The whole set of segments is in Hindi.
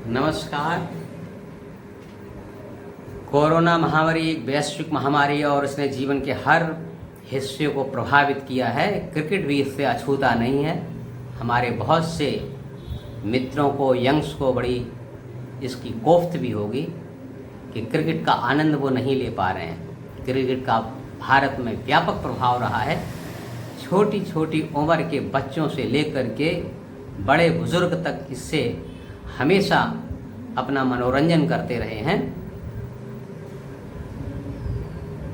नमस्कार। कोरोना महामारी एक वैश्विक महामारी है और इसने जीवन के हर हिस्से को प्रभावित किया है। क्रिकेट भी इससे अछूता नहीं है। हमारे बहुत से मित्रों को, यंग्स को बड़ी इसकी कोफ्त भी होगी कि क्रिकेट का आनंद वो नहीं ले पा रहे हैं। क्रिकेट का भारत में व्यापक प्रभाव रहा है। छोटी छोटी उम्र के बच्चों से लेकर के बड़े बुजुर्ग तक इससे हमेशा अपना मनोरंजन करते रहे हैं।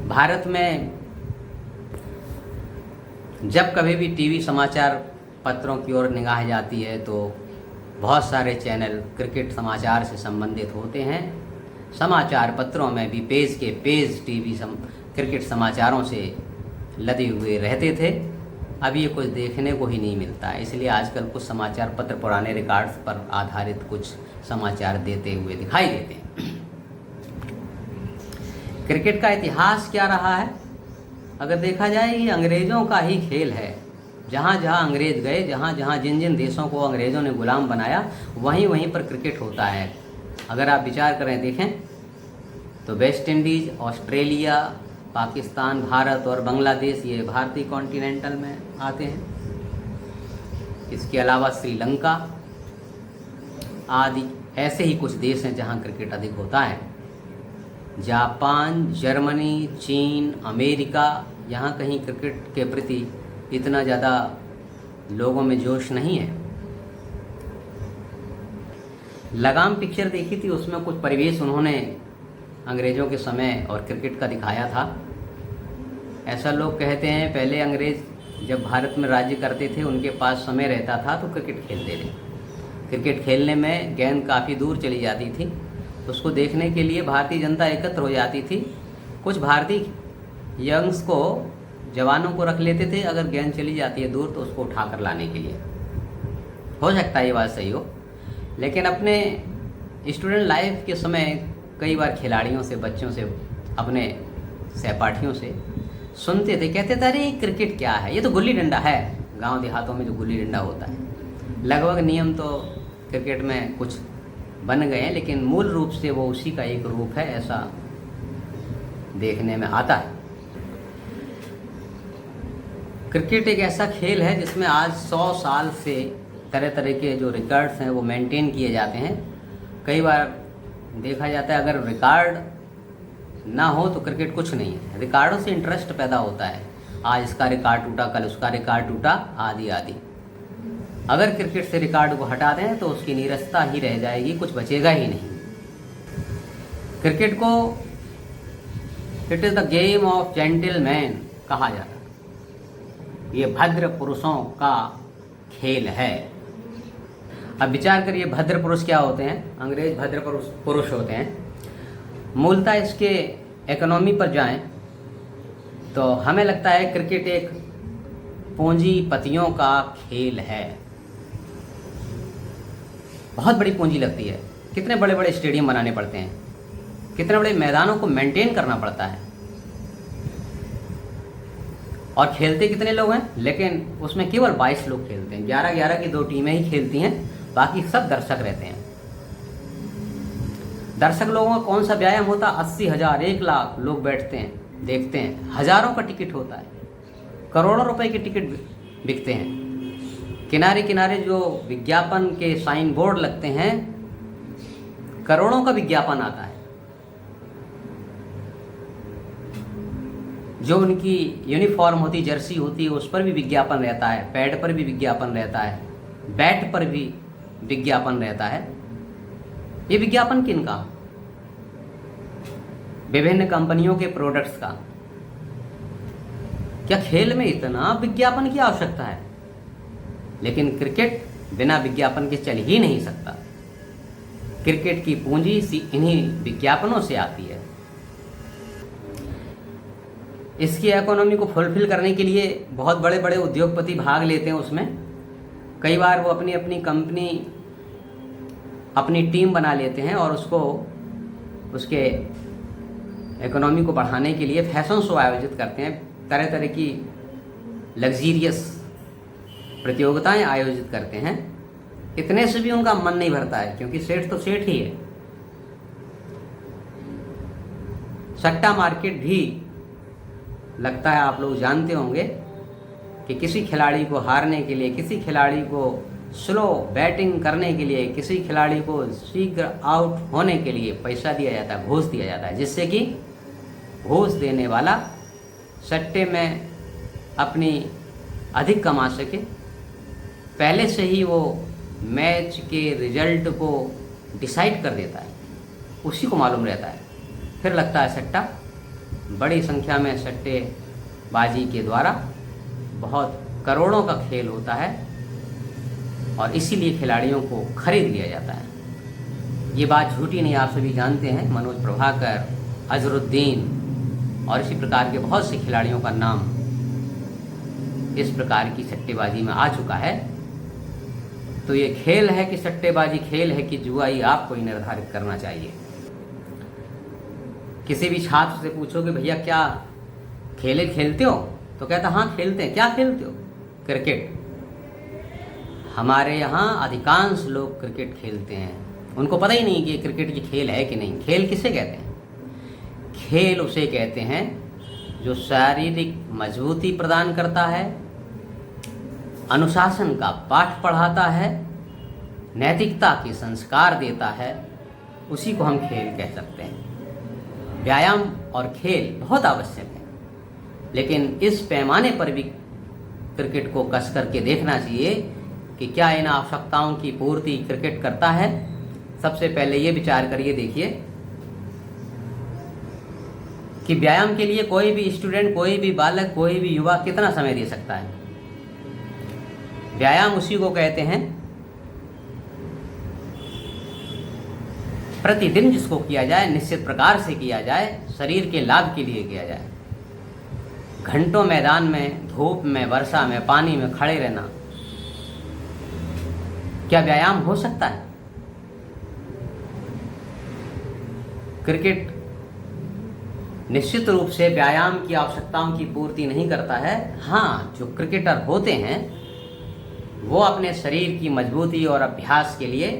भारत में जब कभी भी टीवी समाचार पत्रों की ओर निगाह जाती है तो बहुत सारे चैनल क्रिकेट समाचार से संबंधित होते हैं। समाचार पत्रों में भी पेज के पेज क्रिकेट समाचारों से लदे हुए रहते थे। अब ये कुछ देखने को ही नहीं मिलता है, इसलिए आजकल कुछ समाचार पत्र पुराने रिकॉर्ड्स पर आधारित कुछ समाचार देते हुए दिखाई देते हैं। क्रिकेट का इतिहास क्या रहा है? अगर देखा जाए ये अंग्रेज़ों का ही खेल है। जहाँ जहाँ अंग्रेज़ गए, जहाँ जहाँ जिन जिन देशों को अंग्रेज़ों ने गुलाम बनाया, वहीं वहीं पर क्रिकेट होता है। अगर आप विचार करें, देखें तो West Indies, Australia, Pakistan, Bharat और बांग्लादेश ये भारतीय कॉन्टिनेंटल में आते हैं। इसके अलावा श्रीलंका आदि ऐसे ही कुछ देश हैं जहां क्रिकेट अधिक होता है। जापान, जर्मनी, चीन, अमेरिका, यहाँ कहीं क्रिकेट के प्रति इतना ज़्यादा लोगों में जोश नहीं है। लगाम पिक्चर देखी थी, उसमें कुछ परिवेश उन्होंने अंग्रेज़ों के समय और क्रिकेट का दिखाया था। ऐसा लोग कहते हैं पहले अंग्रेज़ जब भारत में राज्य करते थे, उनके पास समय रहता था तो क्रिकेट खेलते थे। क्रिकेट खेलने में गेंद काफ़ी दूर चली जाती थी, उसको देखने के लिए भारतीय जनता एकत्र हो जाती थी। कुछ भारतीय यंग्स को, जवानों को रख लेते थे, अगर गेंद चली जाती है दूर तो उसको उठा कर लाने के लिए। हो सकता है ये बात सही हो, लेकिन अपने स्टूडेंट लाइफ के समय कई बार खिलाड़ियों से, बच्चों से, अपने सहपाठियों से सुनते थे, कहते थे अरे क्रिकेट क्या है, ये तो गुल्ली डंडा है। गांव देहातों में जो गुल्ली डंडा होता है, लगभग नियम तो क्रिकेट में कुछ बन गए हैं, लेकिन मूल रूप से वो उसी का एक रूप है, ऐसा देखने में आता है। क्रिकेट एक ऐसा खेल है जिसमें आज 100 साल से तरह तरह के जो रिकॉर्ड्स हैं वो मेंटेन किए जाते हैं। कई बार देखा जाता है अगर रिकॉर्ड ना हो तो क्रिकेट कुछ नहीं है। रिकॉर्डों से इंटरेस्ट पैदा होता है, आज इसका रिकॉर्ड टूटा, कल उसका रिकॉर्ड टूटा, आदि आदि। अगर क्रिकेट से रिकॉर्ड को हटा दें तो उसकी नीरसता ही रह जाएगी, कुछ बचेगा ही नहीं। क्रिकेट को it is the game of gentleman कहा जाता है। ये भद्र पुरुषों का खेल है। अब विचार करिए, भद्र पुरुष क्या होते हैं? अंग्रेज भद्र पुरुष होते हैं। मूलतः इसके इकोनॉमी पर जाएं तो हमें लगता है क्रिकेट एक पूंजीपतियों का खेल है। बहुत बड़ी पूंजी लगती है, कितने बड़े बड़े स्टेडियम बनाने पड़ते हैं, कितने बड़े मैदानों को मेंटेन करना पड़ता है, और खेलते कितने लोग हैं, लेकिन उसमें केवल 22 लोग खेलते हैं। 11-11 की 2 टीमें ही खेलती हैं, बाकी सब दर्शक रहते हैं। दर्शक लोगों का कौन सा व्यायाम होता? 80,000, 1 लाख लोग बैठते हैं, देखते हैं। हजारों का टिकट होता है, करोड़ों रुपए के टिकट बिकते हैं। किनारे किनारे जो विज्ञापन के साइन बोर्ड लगते हैं, करोड़ों का विज्ञापन आता है। जो उनकी यूनिफॉर्म होती, जर्सी होती है, उस पर भी विज्ञापन रहता है, पैड पर भी विज्ञापन रहता है, बैट पर भी विज्ञापन रहता है। ये विज्ञापन किनका? विभिन्न कंपनियों के प्रोडक्ट्स का। क्या खेल में इतना विज्ञापन की आवश्यकता है? लेकिन क्रिकेट बिना विज्ञापन के चल ही नहीं सकता। क्रिकेट की पूंजी इन्हीं विज्ञापनों से आती है। इसकी इकोनॉमी को फुलफिल करने के लिए बहुत बड़े बड़े उद्योगपति भाग लेते हैं उसमें। कई बार वो अपनी अपनी कंपनी, अपनी टीम बना लेते हैं और उसको, उसके इकोनॉमी को बढ़ाने के लिए फैशन शो आयोजित करते हैं, तरह तरह की लग्जीरियस प्रतियोगिताएं आयोजित करते हैं। इतने से भी उनका मन नहीं भरता है, क्योंकि सेठ तो सेठ ही है। सट्टा मार्केट भी लगता है आप लोग जानते होंगे कि किसी खिलाड़ी को हारने के लिए, किसी खिलाड़ी को स्लो बैटिंग करने के लिए, किसी खिलाड़ी को शीघ्र आउट होने के लिए पैसा दिया जाता है, घूस दिया जाता है, जिससे कि घूस देने वाला सट्टे में अपनी अधिक कमा सके। पहले से ही वो मैच के रिजल्ट को डिसाइड कर देता है, उसी को मालूम रहता है। फिर लगता है सट्टा। बड़ी संख्या में सट्टेबाजी के द्वारा बहुत करोड़ों का खेल होता है और इसीलिए खिलाड़ियों को खरीद लिया जाता है। ये बात झूठी नहीं, आप सभी जानते हैं। मनोज प्रभाकर, अजहरुद्दीन और इसी प्रकार के बहुत से खिलाड़ियों का नाम इस प्रकार की सट्टेबाजी में आ चुका है। तो ये खेल है कि सट्टेबाजी खेल है कि जुआ, ही आपको ही निर्धारित करना चाहिए। किसी भी छात्र से पूछोगे भैया क्या खेलते हो, तो कहता हाँ खेलते हैं। क्या खेलते हो? क्रिकेट। हमारे यहाँ अधिकांश लोग क्रिकेट खेलते हैं, उनको पता ही नहीं कि क्रिकेट की खेल है कि नहीं। खेल किसे कहते हैं? खेल उसे कहते हैं जो शारीरिक मजबूती प्रदान करता है, अनुशासन का पाठ पढ़ाता है, नैतिकता के संस्कार देता है, उसी को हम खेल कह सकते हैं। व्यायाम और खेल बहुत आवश्यक है, लेकिन इस पैमाने पर भी क्रिकेट को कस करके देखना चाहिए कि क्या इन आवश्यकताओं की पूर्ति क्रिकेट करता है। सबसे पहले ये विचार करिए, देखिए कि व्यायाम के लिए कोई भी स्टूडेंट, कोई भी बालक, कोई भी युवा कितना समय दे सकता है। व्यायाम उसी को कहते हैं प्रतिदिन जिसको किया जाए, निश्चित प्रकार से किया जाए, शरीर के लाभ के लिए किया जाए। घंटों मैदान में, धूप में, वर्षा में, पानी में खड़े रहना क्या व्यायाम हो सकता है? क्रिकेट निश्चित रूप से व्यायाम की आवश्यकताओं की पूर्ति नहीं करता है। हाँ, जो क्रिकेटर होते हैं वो अपने शरीर की मजबूती और अभ्यास के लिए,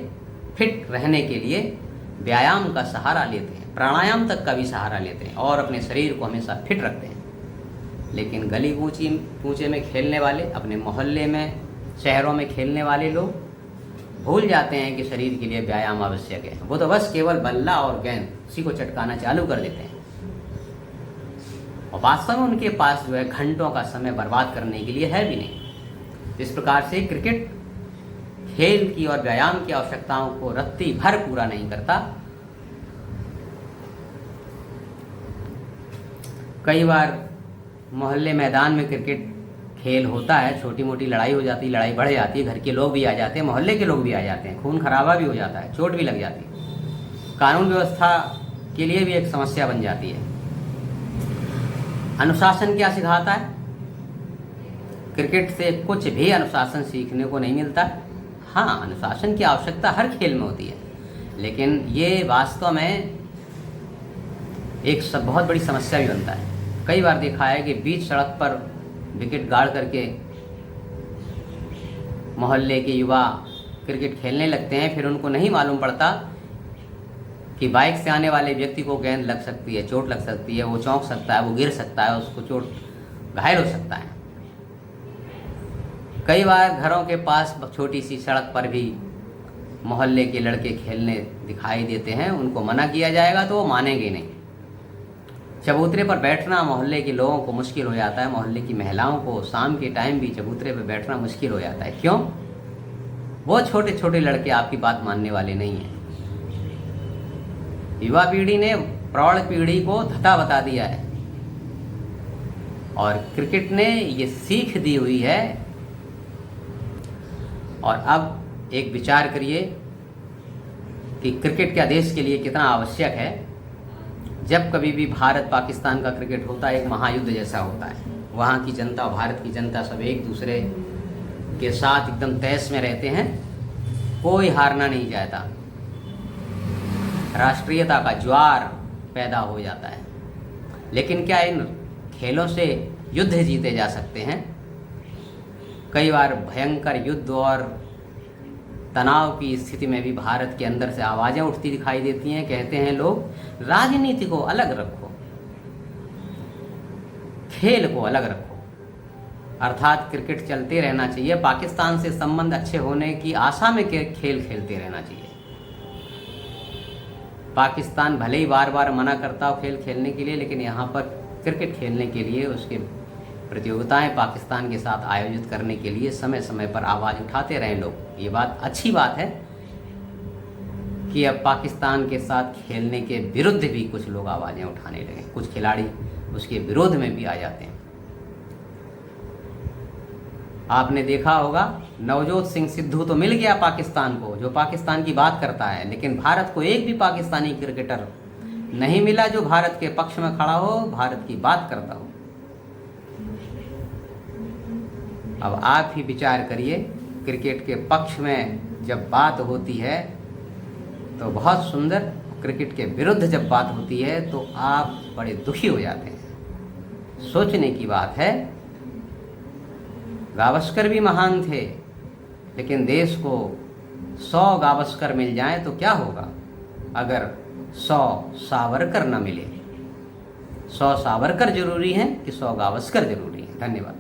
फिट रहने के लिए व्यायाम का सहारा लेते हैं, प्राणायाम तक का भी सहारा लेते हैं और अपने शरीर को हमेशा फिट रखते हैं। लेकिन गली कूचे में खेलने वाले, अपने मोहल्ले में, शहरों में खेलने वाले लोग भूल जाते हैं कि शरीर के लिए व्यायाम आवश्यक है। वो तो बस केवल बल्ला और गेंद उसी को चटकाना चालू कर देते हैं और वास्तव में उनके पास जो है घंटों का समय बर्बाद करने के लिए है भी नहीं। इस प्रकार से क्रिकेट खेल की और व्यायाम की आवश्यकताओं को रत्ती भर पूरा नहीं करता। कई बार मोहल्ले मैदान में क्रिकेट खेल होता है, छोटी मोटी लड़ाई हो जाती है, लड़ाई बढ़ जाती है, घर के लोग भी आ जाते हैं, मोहल्ले के लोग भी आ जाते हैं, खून खराबा भी हो जाता है, चोट भी लग जाती है, कानून व्यवस्था के लिए भी एक समस्या बन जाती है। अनुशासन क्या सिखाता है? क्रिकेट से कुछ भी अनुशासन सीखने को नहीं मिलता। हाँ, अनुशासन की आवश्यकता हर खेल में होती है, लेकिन ये वास्तव में एक बहुत बड़ी समस्या भी बनता है। कई बार देखा है कि बीच सड़क पर विकेट गाड़ करके मोहल्ले के युवा क्रिकेट खेलने लगते हैं, फिर उनको नहीं मालूम पड़ता कि बाइक से आने वाले व्यक्ति को गेंद लग सकती है, चोट लग सकती है, वो चौंक सकता है, वो गिर सकता है, उसको चोट, घायल हो सकता है। कई बार घरों के पास छोटी सी सड़क पर भी मोहल्ले के लड़के खेलने दिखाई देते हैं, उनको मना किया जाएगा तो वो मानेंगे नहीं। चबूतरे पर बैठना मोहल्ले के लोगों को मुश्किल हो जाता है, मोहल्ले की महिलाओं को शाम के टाइम भी चबूतरे पर बैठना मुश्किल हो जाता है। क्यों? वो छोटे छोटे लड़के आपकी बात मानने वाले नहीं हैं। युवा पीढ़ी ने प्रौढ़ पीढ़ी को धता बता दिया है और क्रिकेट ने ये सीख दी हुई है। और अब एक विचार करिए कि क्रिकेट क्या देश के लिए कितना आवश्यक है। जब कभी भी भारत पाकिस्तान का क्रिकेट होता है, एक महायुद्ध जैसा होता है। वहाँ की जनता और भारत की जनता सब एक दूसरे के साथ एकदम तैश में रहते हैं, कोई हारना नहीं चाहता, राष्ट्रीयता का ज्वार पैदा हो जाता है। लेकिन क्या इन खेलों से युद्ध जीते जा सकते हैं? कई बार भयंकर युद्ध और तनाव की स्थिति में भी भारत के अंदर से आवाज़ें उठती दिखाई देती हैं। कहते हैं लोग राजनीति को अलग रखो, खेल को अलग रखो, अर्थात क्रिकेट चलते रहना चाहिए, पाकिस्तान से संबंध अच्छे होने की आशा में खेल खेलते रहना चाहिए। पाकिस्तान भले ही बार बार मना करता हो खेल खेलने के लिए, लेकिन यहाँ पर क्रिकेट खेलने के लिए, उसके प्रतियोगिताएं पाकिस्तान के साथ आयोजित करने के लिए समय समय पर आवाज़ उठाते रहे लोग। ये बात अच्छी बात है कि अब पाकिस्तान के साथ खेलने के विरुद्ध भी कुछ लोग आवाज़ें उठाने लगे, कुछ खिलाड़ी उसके विरोध में भी आ जाते हैं। आपने देखा होगा नवजोत सिंह सिद्धू तो मिल गया पाकिस्तान को, जो पाकिस्तान की बात करता है, लेकिन भारत को एक भी पाकिस्तानी क्रिकेटर नहीं मिला जो भारत के पक्ष में खड़ा हो, भारत की बात करता हो। अब आप ही विचार करिए, क्रिकेट के पक्ष में जब बात होती है तो बहुत सुंदर, क्रिकेट के विरुद्ध जब बात होती है तो आप बड़े दुखी हो जाते हैं। सोचने की बात है। गावस्कर भी महान थे, लेकिन देश को 100 गावस्कर मिल जाएं तो क्या होगा अगर 100 सावरकर न मिले। 100 सावरकर जरूरी हैं कि 100 गावस्कर जरूरी हैं। धन्यवाद।